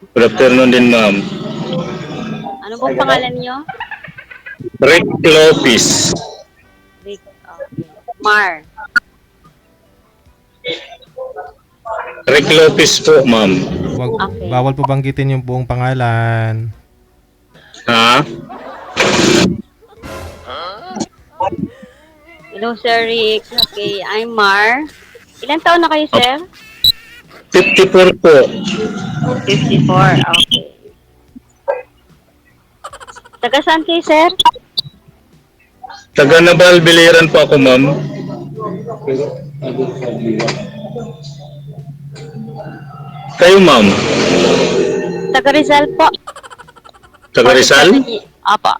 Good afternoon din, ma'am. Ano pong pangalan niyo? Rick Lopez. Rick, okay. Mar. Rick Lopez po, ma'am. Okay. Bawal po banggitin yung buong pangalan. Ha? Hello, Sir Rick. Okay, I'm Mar. Ilan taon na kayo, sir? 54 po. 54, okay. Taga saan kayo, sir? Taga Nabal, Biliran po ako, ma'am. Kayo, ma'am. Taga Rizal po. Taga Rizal? 47 Apa.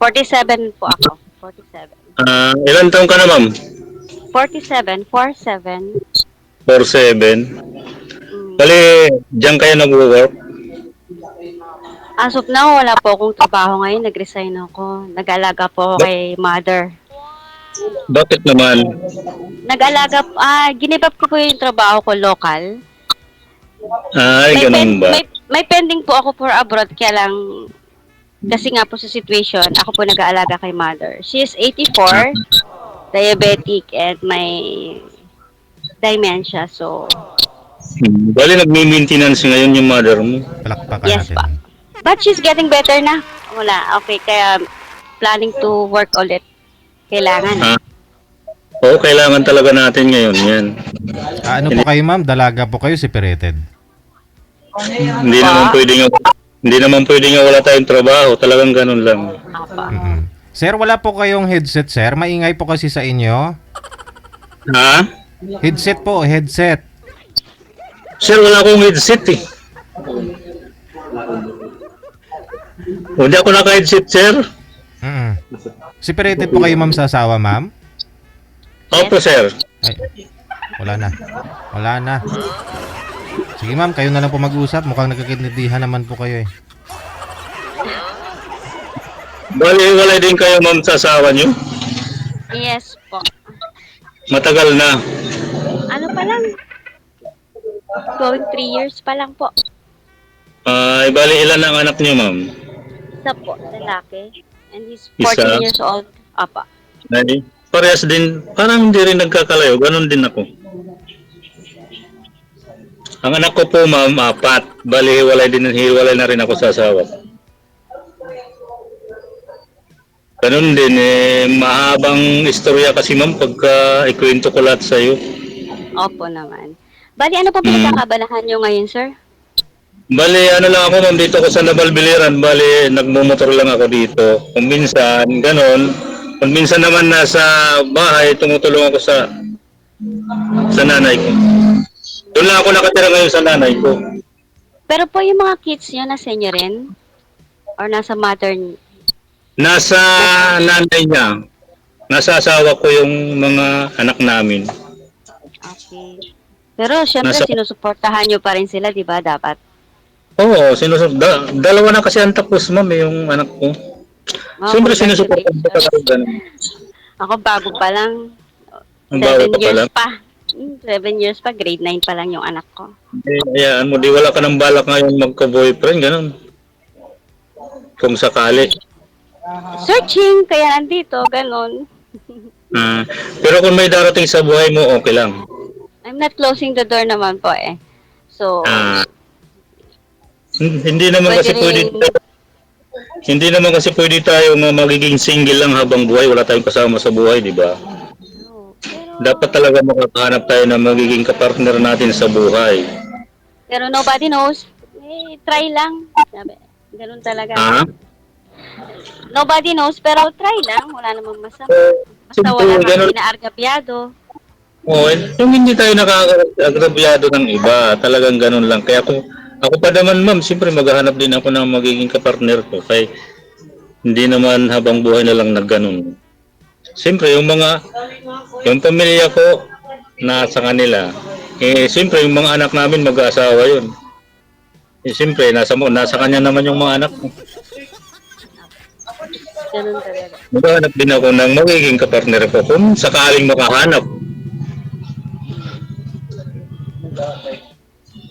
47 po ako. 47. Ilan taong ka na, ma'am? 47, 47. 47. Mm. Bali, diyan kayo nag-work? As of now, wala po akong trabaho ngayon. Nag-resign ako. Nag-alaga po ako kay mother. Bakit naman? Nag-alaga, give up ko po yung trabaho ko local. Ay, ganun ba? May pending po ako for abroad, kaya lang, kasi nga po sa situation, ako po nag-aalaga kay mother. She is 84, diabetic, and may dementia, so, Bali, nagmi-maintenance ngayon yung mother mo. Palakpakan yes natin. pa. But she's getting better na. Wala, okay, kaya planning to work ulit. Kailangan. Ah, Oo, kailangan talaga natin ngayon yan. Ano po kayo, ma'am? Dalaga po kayo, separated. Hindi naman pwedeng hindi naman pwedeng wala tayong trabaho, talagang ganun lang. Apa. Sir, wala po kayong headset, sir. Maingay po kasi sa inyo. Ha? Headset po, headset. Sir, wala akong headset eh. Hindi ako naka-headset, sir. Separated po kayo, ma'am, sa asawa, ma'am? Opo, sir. Ay, wala na. Wala na. Sige, ma'am, kayo na lang po mag-usap. Mukhang nagkakintindihan naman po kayo eh. Bali, wala din kayo, ma'am, sa asawa niyo? Yes po. Matagal na. Ano pa lang? Going 3 years pa lang po. Bali, ilan ang anak niyo, ma'am? Isa po, lalaki. And he's Isa. 14 years old. Apa. Ay, parehas din, parang hindi rin nagkakalayo. Ganun din ako. Ang anak ko po, ma'am, 4. Bali, hiwalay na rin ako sa asawa. Ganun din, mahabang istorya kasi, ma'am, pagka ikwento ko lahat sa'yo. Opo naman. Bali, ano po pinagkakabalahan nyo ngayon, sir? Bali, ano lang ako, ma'am, dito ko sa Nabalbiliran. Bali, nagmumotor lang ako dito. Kung minsan, ganun. Kung minsan naman nasa bahay, tumutulong ako sa nanay ko. Doon lang ako nakatira ngayon sa nanay ko. Pero po yung mga kids nyo, nasa inyo rin? Or nasa mother nyo? Nasa nanay niya. Nasa asawa ko yung mga anak namin. Okay. Pero syempre, sinusuportahan nyo pa rin sila, di ba? Dapat. Oo, dalawa na kasi ang tapos, ma'am, yung anak ko. Oh, Siyempre, sinusuportahan ko talaga. Ako bago pa lang. Ang bago 7 pa years lang. pa. 7 years pa, grade 9 pa lang yung anak ko. Hayaan mo, di wala ka ng balak ngayon magka-boyfriend, ganun. Kung sakali. Searching, kaya nandito, ganun. Pero kung may darating sa buhay mo, okay lang. I'm not closing the door naman po eh. So, Hindi naman kasi pwede tayo magiging single lang habang buhay, wala tayong kasama sa buhay, di ba? Dapat talaga makakahanap tayo ng magiging kapartner natin sa buhay. Pero nobody knows. Try lang. Sabi, ganun talaga. Nobody knows, pero try lang. Wala namang masama. Basta wala kang inaargabyado. Yung hindi tayo nakaka-agrabyado ng iba, talagang ganun lang. Kaya ako pa naman, ma'am, siyempre maghahanap din ako ng magiging kapartner ko. Kaya hindi naman habang buhay na lang nagganon. Siyempre, yung pamilya ko, nasa kanila. Siyempre, yung mga anak namin, mag-aasawa yun. Siyempre, nasa kanya naman yung mga anak ko. Ganun talaga. Maghahanap din ako ng magiging kapartner ko kung sakaling makahanap.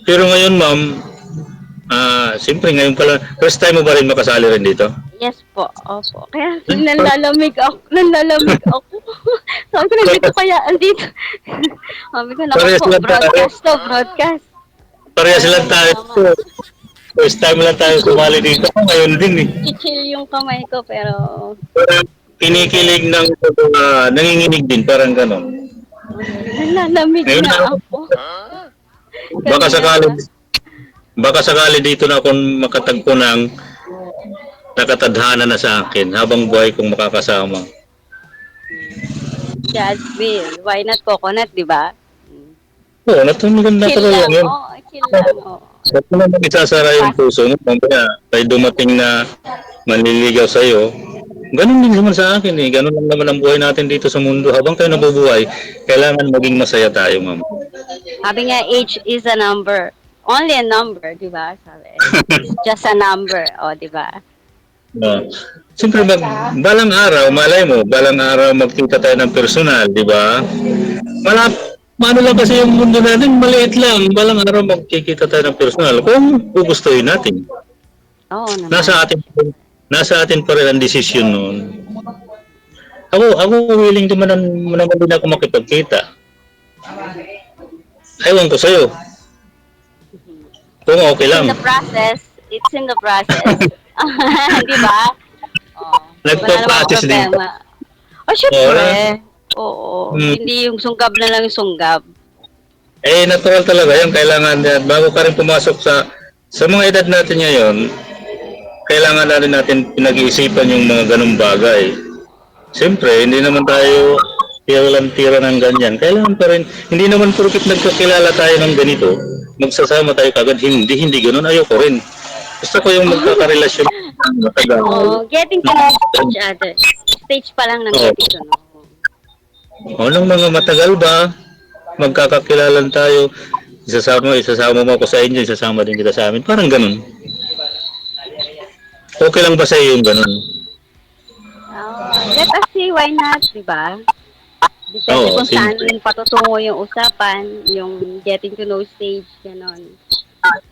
Pero ngayon, ma'am, siyempre ngayon pala, first time mo ba rin makasali rin dito? Yes po, opo. Kaya nanlalamig ako. Sabi ko, nandito kaya, andito. Sabi ko, naku Parehas po, lang tayo. broadcast. Parehas lang tayo. First time lang tayo sumali dito. Ngayon din eh. Chill yung kamay ko, pero Parang kinikilig ng nanginginig din, parang gano'n. nanlalamig Ngayon na na, ako. baka Kanina sakali, pa. baka sakali dito na akong makatagpo ng nakatadhana na sa akin habang buhay kong makakasama. God's will. Why not coconut, di ba? Oo, maganda Chill talaga lang, yun. chill lang, Huwag mo naman isasara yung puso mo. Kaya may dumating na manliligaw sa'yo. Ganun din naman sa akin eh. Ganun lang naman ang buhay natin dito sa mundo. Habang tayo nabubuhay, kailangan maging masaya tayo, ma'am. Sabi nga, age is a number. Only a number, di ba? Sabi, it's just a number, di ba? Siyempre, balang araw, malay mo, balang araw magkita tayo ng personal, di ba? Paano lang kasi yung mundo natin, maliit lang. Balang araw magkikita tayo ng personal kung gugustuhin natin. Oo naman. Nasa atin pa rin ang desisyon noon. Ako willing naman din ako makipagkita. Ewan ko sa'yo. Kung okay lang. It's in the process. Di ba? Nagpa-process din. Syempre. Oo. Hindi yung sunggab na lang yung sunggab. Natural talaga yan. Kailangan yan. Bago ka rin pumasok sa mga edad natin ngayon, kailangan na rin natin pinag-iisipan yung mga ganung bagay. Siyempre, hindi naman tayo tira ng ganyan. Kailangan pa rin, hindi naman porkit nagkakilala tayo ng ganito, magsasama tayo kagad. Hindi ganun. Ayoko rin. Gusto ko yung magkakarelasyon. Getting to know each other. Stage pa lang ng getting to know. Nung mga matagal ba, magkakakilalan tayo, isasama mo ako sa inyo, isasama din kita sa amin. Parang ganun. Okay lang ba sa iyo yung ganun? Let us see, why not, di ba? Depende kung saan patutungo yung usapan, yung getting to know stage, gano'n.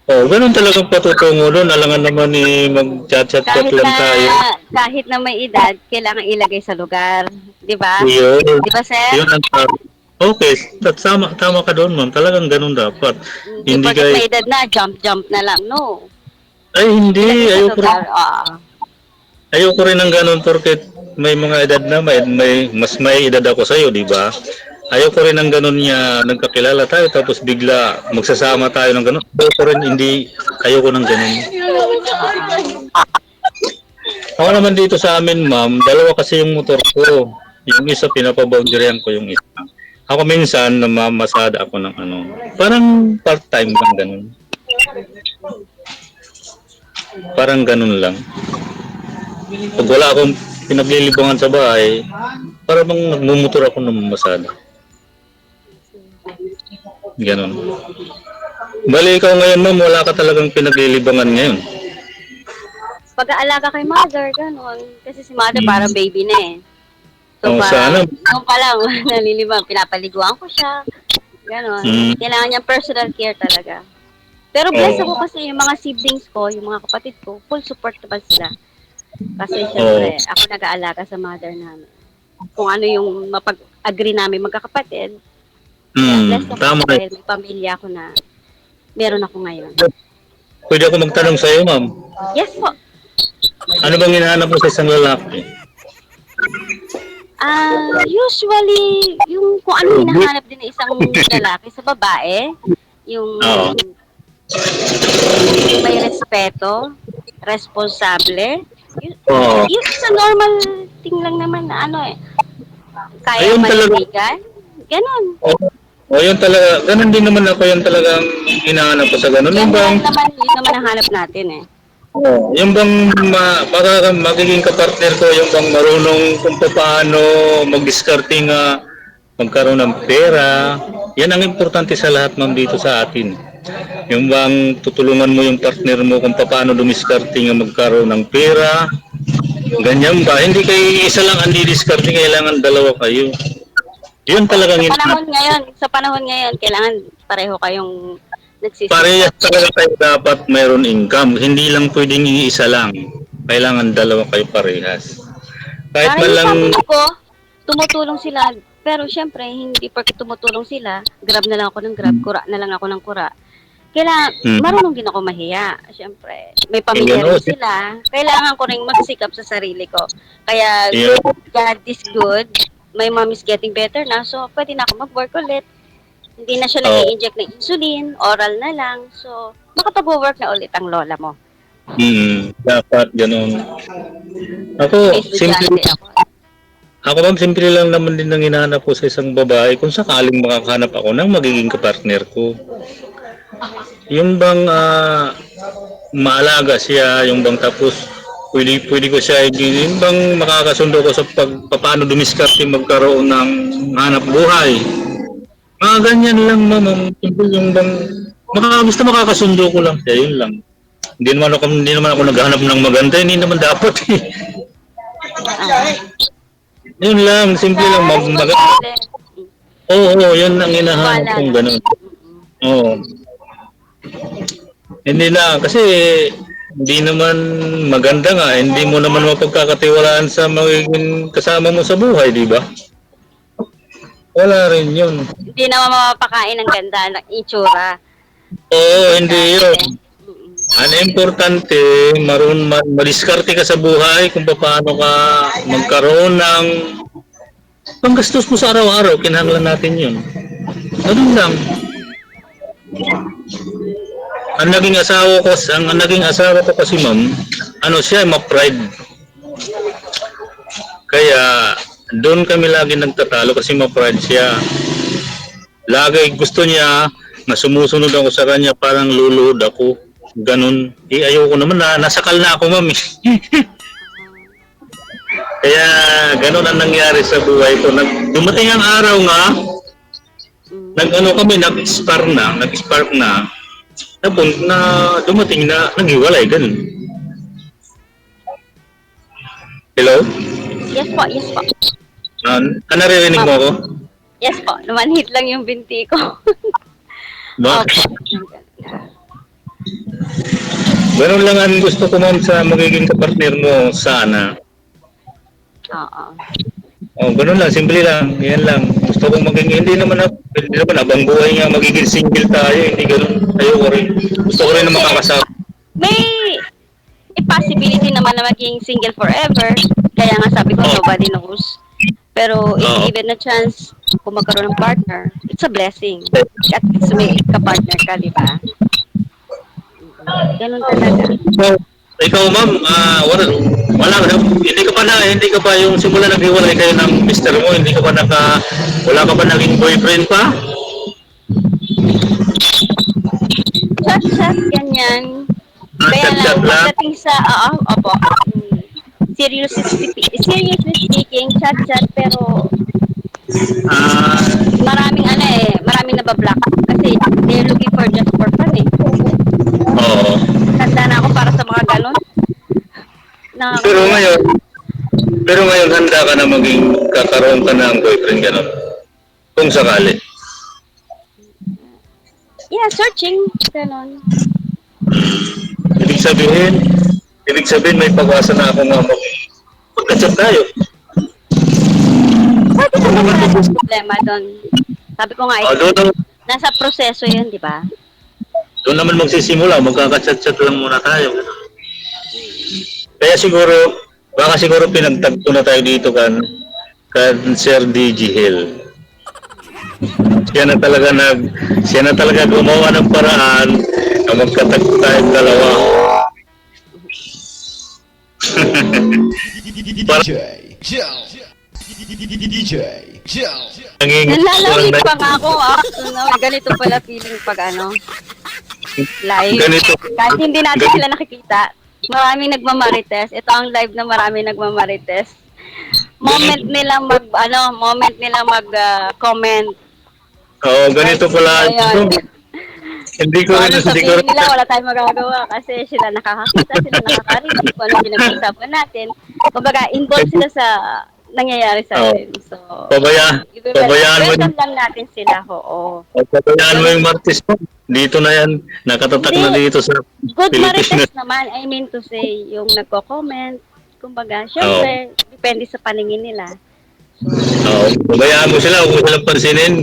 Ganun talagang patutungo doon. Alangan naman mag-chat-chat lang tayo. Kahit na may edad, kailangan ilagay sa lugar. Di ba? Yun. Di ba, sir? Yun ang okay. Tama ka doon, ma'am. Talagang ganun dapat. Hindi may edad na, jump na lang. No. Ay, hindi. Ayoko rin ng ganun porket may mga edad na, mas may edad ako sa'yo, di ba? Ayoko rin ng ganun niya, nagkakilala tayo tapos bigla magsasama tayo ng ganun. Ayoko ng ganun. Ako naman dito sa amin, ma'am, dalawa kasi yung motor ko. Yung isa, pinapaboundaryan ko yung isa. Ako minsan, namamasada ako ng parang part-time lang ganun. Parang ganun lang. Pag wala akong pinaglilibangan sa bahay, para bang nagmumotor ako ng mamasada. Ganon. Bali, ikaw ngayon, ma'am, wala ka talagang pinaglilibangan ngayon. Pag-aalaga kay mother, ganon. Kasi si mother parang baby na eh. So, sana. Nung pa lang, nalilibang, pinapaliguan ko siya. Ganon. Kailangan niyang personal care talaga. Pero bless ako kasi yung mga siblings ko, yung mga kapatid ko, full support naman sila. Kasi syempre, ako nag-aalaga sa mother namin. Kung ano yung mapag-agree namin magkakapatid. Bless ako tama. dahil may pamilya ko na meron ako ngayon. Pwede ako magtanong sa iyo, ma'am? Yes po. Ano bang hinahanap mo sa isang lalaki? Usually, yung kung ano hinahanap din ng isang lalaki sa babae, yung may respeto, responsable, yun sa normal thing lang naman na kaya manibigan, ganon. Yun talaga, ganon din naman ako, yun talagang hinahanap ko sa ganon. Yun naman ang hanap natin eh. Yung bang magiging kapartner ko, yung bang marunong kung paano mag-discarte nga, magkaroon ng pera, yan ang importante sa lahat, ma'am, dito sa atin. Yung bang tutulungan mo yung partner mo kung paano dumiskarte nga magkaroon ng pera, ganyan ba? Hindi kayo isa lang ang didiskarte, kailangan dalawa kayo. Yun talagang sa panahon ngayon, kailangan pareho kayong parehas Nagsisikap. talaga kayo dapat mayroon income. Hindi lang pwedeng iisa lang. Kailangan dalawa kayo parehas. Kahit man Yung lang, family ko, tumutulong sila. Pero syempre, hindi porke tumutulong sila, grab na lang ako ng grab, kura na lang ako ng kura. Kailangan, hmm, marunong din ako mahiya. Syempre, may yan pamilya o, rin sila. Kailangan ko rin magsikap sa sarili ko. Kaya, yan, God is good. My mom is getting better na. So, pwede na ako mag-work ulit. Hindi na siya oh, nag-i-inject ng insulin, oral na lang. So, makapag-work na ulit ang lola mo. dapat ganun. Ako, May simple, estudyante ako. ako ma'am, simple lang naman din ang hinahanap ko sa isang babae kung sakaling makakahanap ako ng magiging kapartner ko. Yung bang maalaga siya, yung bang tapos pwede ko siya, yung bang makakasundo ko sa paano dumiskarte magkaroon ng hanap buhay. Mga ganyan lang ma'am, simple yung bang basta makakasundo ko lang siya, yun lang. Hindi naman ako naghahanap ng maganda, hindi naman dapat eh. Ah, Yun lang, simple lang responsible. Oo, yun ang hinahanap Wala kong lang. ganun. Oo. Hindi na, kasi hindi naman maganda nga, hindi mo naman mapagkakatiwalaan sa magiging kasama mo sa buhay, di ba? Wala rin yun. Hindi naman mapapakain ng ganda ng itsura. Oo, hindi yun. Importante. Ang importante, madiskarte ka sa buhay kung paano ka magkaroon ng panggastos mo sa araw-araw, kinahanglan natin yun. Ganun lang. Ang naging asawa ko kasi ma'am, ano siya, ma-pride. Kaya doon kami lagi nagtatalo kasi ma-pride siya. Lagi gusto niya na sumusunod ako sa kanya, parang luluhod ako. Ganun. Ayoko naman nasakal na ako ma'am. Kaya ganun ang nangyari sa buhay ko. Dumating ang araw nga, nag-spark na. Tapos na dumating na naghiwalay, ganun. Hello? Yes po, yes po. Naririnig mo ako? Yes po, namanhit lang yung binti ko. Bakit? Opo. Ganun lang ang gusto ko ma'am sa magiging kapartner mo sana. Oo. Oh, ganun lang, simple lang. Yan lang. Gusto kong hindi naman abang buhay nga magiging single tayo, hindi ganun. Ayoko rin. Gusto ko rin na makakasama. May possibility naman na maging single forever. Kaya nga sabi ko, nobody knows. Pero if given a chance kung magkaroon ng partner, it's a blessing. At least may kapartner ka, di ba? Ganun talaga. So, ikaw ma'am, hindi ka pa yung simula naghiwalay kayo ng mister mo, wala ka pa naging boyfriend pa? Chat-chat, ganyan. Kaya Chat-chat lang, lang? pagdating sa, opo, seriously speaking, chat-chat, pero Ah, maraming nabablock. Kasi they're looking for just for fun eh. oo. Tanda na ako para sa mga ganun. Pero ngayon, handa ka na kakaroon ka ng boyfriend, gano'n? Kung sakali. Yeah, searching. Ganun. Ibig sabihin may pag-asa na ako nga magkachat tayo. Pwede naman wala akong problema doon. Sabi ko nga, Doon nasa proseso yun, di ba? naman magsisimula, magkakachat-chat lang muna tayo. Kaya baka siguro pinagtagpo na tayo dito kan Sir DG Hill. Siya na talaga gumawa ng paraan na magkatagpo tayong dalawa. Nalalawig pa nga ako, ganito pala feeling pag live. Ganito. Kahit hindi natin sila nakikita. Maraming nagmamarites. Ito ang live na maraming nagmamarites. Moment nila mag-comment. Oo, ganito pala. Hindi ko rin sabihin nila, wala tayong magagawa kasi sila nakakakita, sila nakakarinig kung ano pinag-uusapan natin. Kumbaga, involved sila sa nangyayari sa Oo. atin. So, Pabayaan mo welcome lang natin sila, oo. pabayaan mo yung Martes mo. Dito na yan. Nakatatak na Hindi. dito sa Good Pilipinas. marites naman, I mean to say, yung nagko-comment, kumbaga, Oo. syempre, depende sa paningin nila. Oo. Pabayaan mo sila. Huwag mo silang pansinin.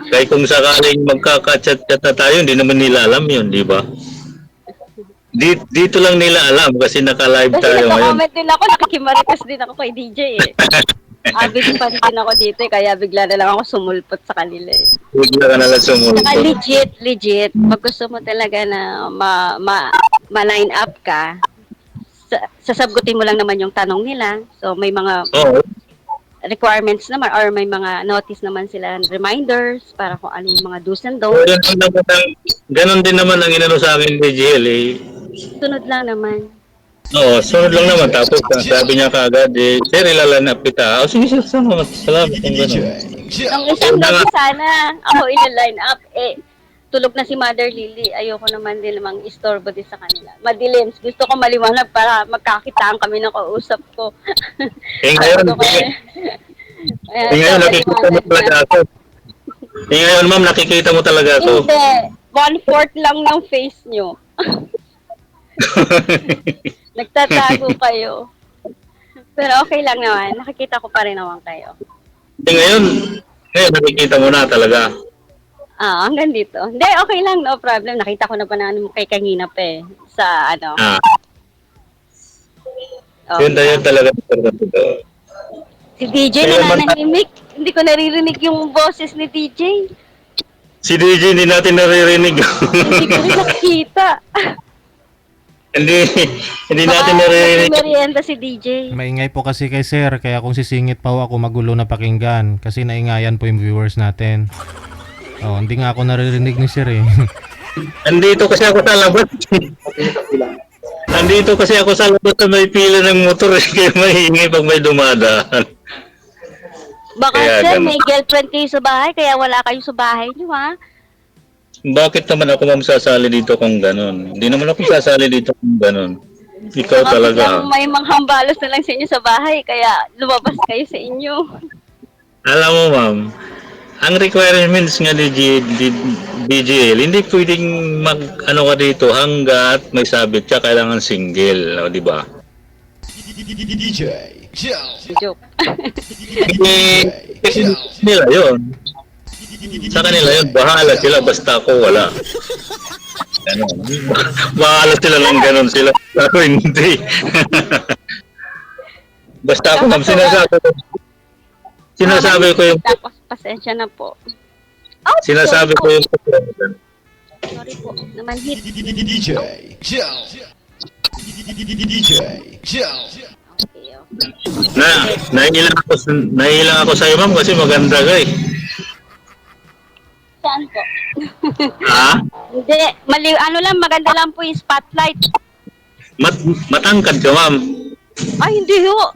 Kaya kung sakaling magkaka-chat-chat na tayo, hindi naman nila alam yun, di ba? Dito lang nila alam kasi naka-live Kasi tayo ngayon. nagko-comment din ako, nakikimarites din ako kay DJ eh. Avid fan din ako dito eh, kaya bigla na lang ako sumulpot sa kanila eh. Bigla ka nalang Saka sumulpot. legit, pag gusto mo talaga na ma-line up ka, sasagutin mo lang naman yung tanong nila. So, may mga Oo. requirements naman or may mga notice naman sila, reminders para kung ano yung mga do's and So, don'ts. ganun din naman ang inano sa akin kay GL eh. Sunod lang naman. Oo, sunod lang naman. Tapos sabi niya kaagad, eh, sir, ilalanap kita. Oh, sige, sir, salamat. Salamat kung gano'n. Nung isang gabi sana, ako line up, tulog na si Mother Lily. Ayoko naman din namang istorbo din sa kanila. Madilim. Gusto ko maliwanag para magkakitaan kami ng kausap ko. Eh ngayon, Ayan, nakikita mo talaga ako. Eh ngayon, ma'am, nakikita mo talaga ako. Hindi. 1/4 lang ng face nyo. Nagtatago kayo. Pero okay lang naman. Nakikita ko pa rin naman kayo. Eh ngayon nakikita mo na talaga. Hanggang dito. Hindi, okay lang. No problem. Nakita ko na pa na kay kanina pa eh. Sa ano. Ah, Okay. yun talaga. Si DJ nananahimik. Hindi ko naririnig yung boses ni DJ. Si DJ hindi natin naririnig. Hindi ko rin nakikita. hindi natin naririnig. Merienda si DJ. Maingay po kasi kay sir, kaya kung sisingit pa ako magulo na pakinggan kasi naingayan po yung viewers natin. Oh, hindi nga ako naririnig ni sir eh. Andito kasi ako sa labas. Andito kasi ako sa labas na may pila ng motor eh, kaya maingay pag may dumadaan. Baka Kaya sir, ganun. may girlfriend kayo sa bahay, kaya wala kayo sa bahay niyo ha? Bakit naman ako ma'am sasali dito kung ganun? Hindi naman ako sasali dito kung ganun. Ikaw Baka talaga. biglang may manghambalos na lang sa inyo sa bahay, kaya lumabas kayo sa inyo. Alam mo ma'am, ang requirements nga ni BGL, hindi pwedeng ano ka dito hanggat may sabit ka, kailangan single, o, di ba? Joke. Kasi nila yun. Sa kanila yun, bahala sila, basta ako wala. Ganun. Bahala sila lang ganun sila. Ako hindi. Basta ako ma'am, sinasabi ko yung Tapos, pasensya na po. sinasabi ko yung Sorry po, namanhit. Okay, oh. naiilang ako sa iyo ma'am kasi maganda ka eh. Saan po? Ha? Hindi, ano lang, maganda lang po yung spotlight. Matangkad ka ma'am. Ay, hindi ho.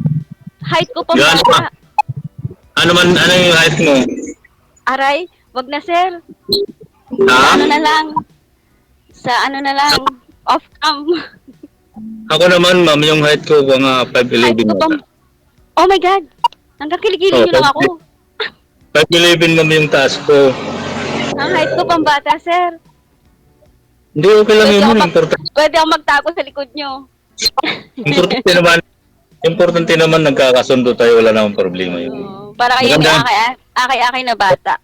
Height ko pa Gaano bata. Ano yung height mo? Aray, wag na sir. Ha? Ano na lang. Sa ano na lang. Off cam. Ako naman ma'am, yung height ko mga Height 5'11 ko pang... mata. Oh my God. Hanggang kiligilin nyo lang ako. 5'11 ma'am yung taas ko. Ang height ko pang bata, sir. Hindi, okay lang yun. Pwede ako magtago sa likod nyo. Importante naman nagkakasundo tayo, wala namang problema yun. Para kayo yung Maganda. akay na bata.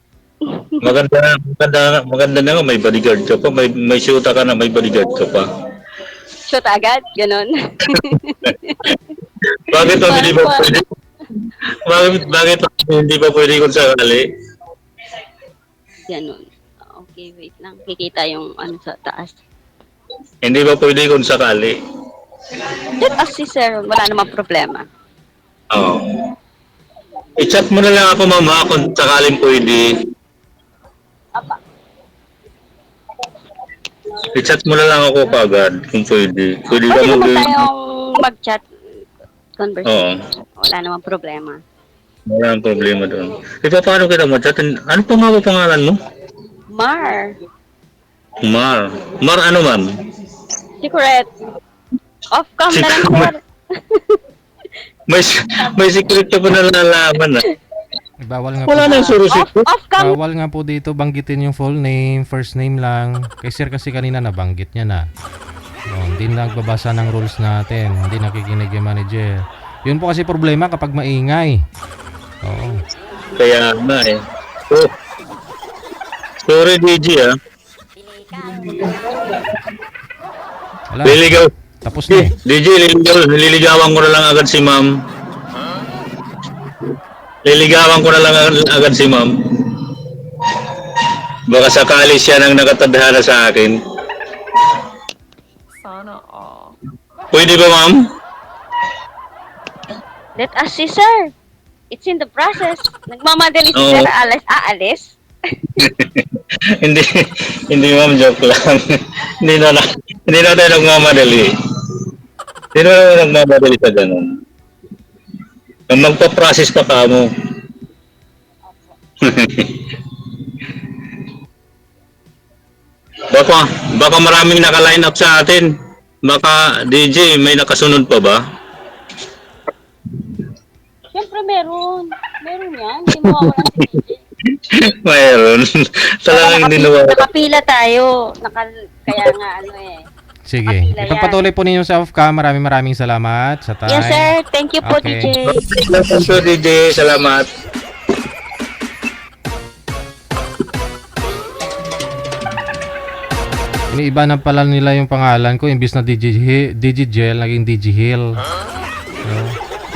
Maganda na nga, may bodyguard ka pa, may shoota ka na, may bodyguard ka pa. Shoot agad, ganon. Bakit hindi ba pwede? Bakit hindi ba pwede kung sakali? Ganon. Okay, wait lang. Kikita yung ano sa taas. Hindi ba pwede kung sakali? Just ask si sir, wala namang problema. Oo. I-chat mo na lang ako mama kung sakaling pwede. Apa. I-chat mo na lang ako kagad kung pwede. Pwede ka Pwede naman mag- tayong mag-chat conversation. Oo. Wala namang problema. Wala nang problema doon. Paano kita mag-chat? Ano pa nga ba pangalan mo? Mar. Mar. Mar ano ma'am? Secret. Off cam na lang, sir. May, may secret ka pa na nalalaman ah. Bawal nga Wala po. nang surusit po. Off cam. Bawal nga po dito banggitin yung full name, first name lang. Kay sir kasi kanina nabanggit niya na. Hindi nagbabasa ng rules natin. Hindi nakikinig yung manager. Yun po kasi problema kapag maingay. Oo. Kaya nga eh. Oh. Sorry DJ ah. Wala. Liligaw. Tapos na eh. DJ, liligawan ko na lang agad si ma'am. Liligawan ko na lang agad si ma'am. Baka sakali siya nang nakatadhana sa akin. Sana all. Pwede ba ma'am? Let us see, sir. It's in the process. Nagmamadali si Oo. sir. Aalis. hindi ma'am, joke lang. hindi na tayo nagmamadali. Hindi na tayo nagmamadali sa ganun. Ang magpa-process pa ka mo. baka maraming naka-line up sa atin. Baka DJ, may nakasunod pa ba? Siyempre meron. Meron yan. Hindi mawawala si DJ. Mayroon. Talagang hindi nawawala. Nakapila tayo. Kaya nga ano eh. Sige. Kapila yan. Ipagpatuloy po ninyo sa off-cam. Maraming salamat sa time. Yes, sir. Thank you po, Okay. DJ. So DJ, salamat. Iniiba na pala nila yung pangalan ko. Imbis na DJ Gel, naging DJ Hill.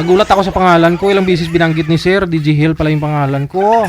Nagulat ako sa pangalan ko. Ilang beses binanggit ni Sir. DJ Hill pala yung pangalan ko.